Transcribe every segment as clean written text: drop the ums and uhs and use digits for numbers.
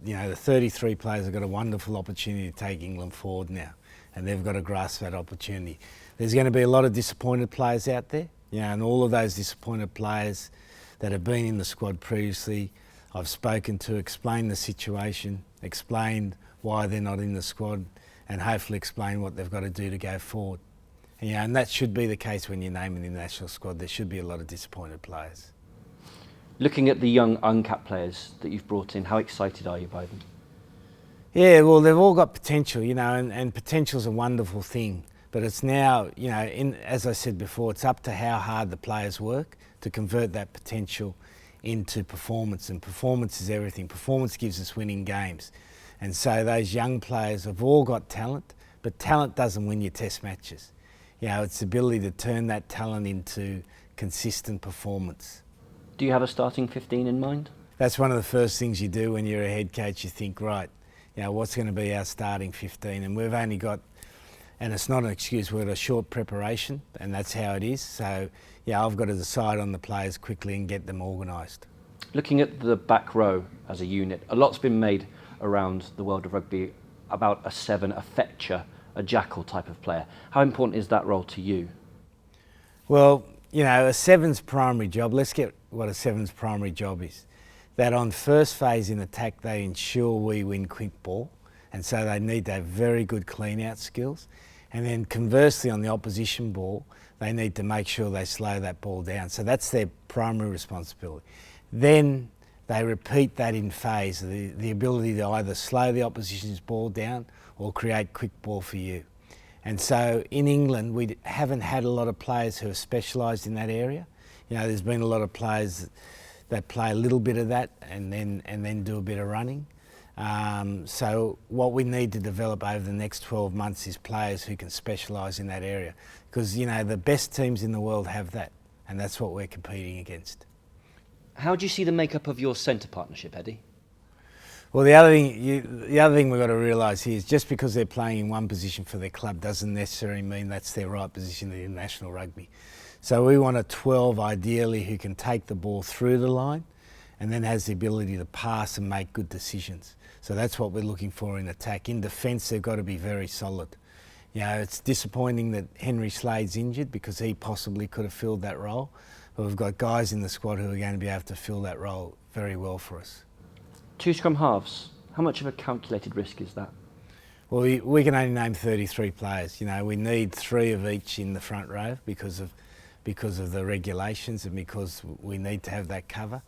the 33 players have got a wonderful opportunity to take England forward now, and they've got to grasp that opportunity. There's going to be a lot of disappointed players out there, and all of those disappointed players that have been in the squad previously, I've spoken to, explained the situation, explained why they're not in the squad, and hopefully explain what they've got to do to go forward. And that should be the case when you're naming the national squad. There should be a lot of disappointed players. Looking at the young uncapped players that you've brought in, how excited are you by them? Yeah, well, they've all got potential, and potential's a wonderful thing. But it's now, as I said before, it's up to how hard the players work to convert that potential into performance. And performance is everything. Performance gives us winning games. And so those young players have all got talent, but talent doesn't win your test matches. It's the ability to turn that talent into consistent performance. Do you have a starting 15 in mind? That's one of the first things you do when you're a head coach. You think, right, what's going to be our starting 15? And we've only got, and it's not an excuse, we've got a short preparation, and that's how it is. So, I've got to decide on the players quickly and get them organised. Looking at the back row as a unit, a lot's been made around the world of rugby about a 7, a fetcher, a jackal type of player. How important is that role to you? Well, a 7's primary job, let's get what a 7's primary job is. That on first phase in attack, they ensure we win quick ball, and so they need to have very good clean-out skills. And then conversely, on the opposition ball, they need to make sure they slow that ball down. So that's their primary responsibility. Then they repeat that in phase, the ability to either slow the opposition's ball down or create quick ball for you. And so in England, we haven't had a lot of players who have specialised in that area. There's been a lot of players that play a little bit of that and then do a bit of running. So what we need to develop over the next 12 months is players who can specialise in that area. Because, the best teams in the world have that, and that's what we're competing against. How do you see the makeup of your centre partnership, Eddie? Well, the other thing we've got to realise here is just because they're playing in one position for their club doesn't necessarily mean that's their right position in national rugby. So we want a 12 ideally who can take the ball through the line and then has the ability to pass and make good decisions. So that's what we're looking for in attack. In defence, they've got to be very solid. It's disappointing that Henry Slade's injured because he possibly could have filled that role. But we've got guys in the squad who are going to be able to fill that role very well for us. 2 scrum halves, how much of a calculated risk is that? Well, we can only name 33 players. We need 3 of each in the front row because of the regulations and because we need to have that cover.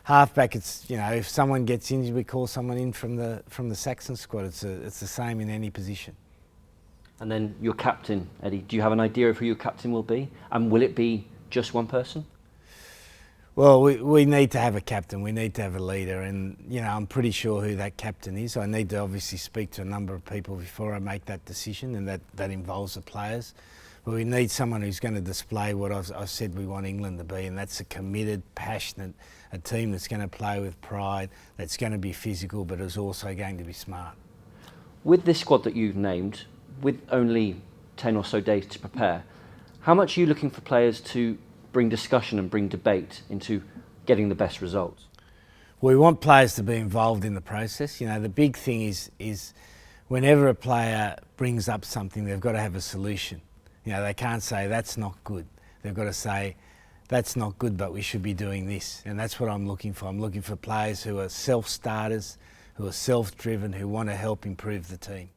Halfback, it's if someone gets injured, we call someone in from the Saxon squad. It's the same in any position. And then your captain, Eddie, do you have an idea of who your captain will be? And will it be just one person? Well, we need to have a captain. We need to have a leader, and I'm pretty sure who that captain is. I need to obviously speak to a number of people before I make that decision, and that involves the players. But we need someone who's going to display what I've said we want England to be, and that's a committed, passionate, a team that's going to play with pride, that's going to be physical, but is also going to be smart. With this squad that you've named, with only 10 or so days to prepare, how much are you looking for players to bring discussion and bring debate into getting the best results? We want players to be involved in the process. The big thing is whenever a player brings up something, they've got to have a solution. They can't say, that's not good. They've got to say, that's not good, but we should be doing this. And that's what I'm looking for. I'm looking for players who are self-starters, who are self-driven, who want to help improve the team.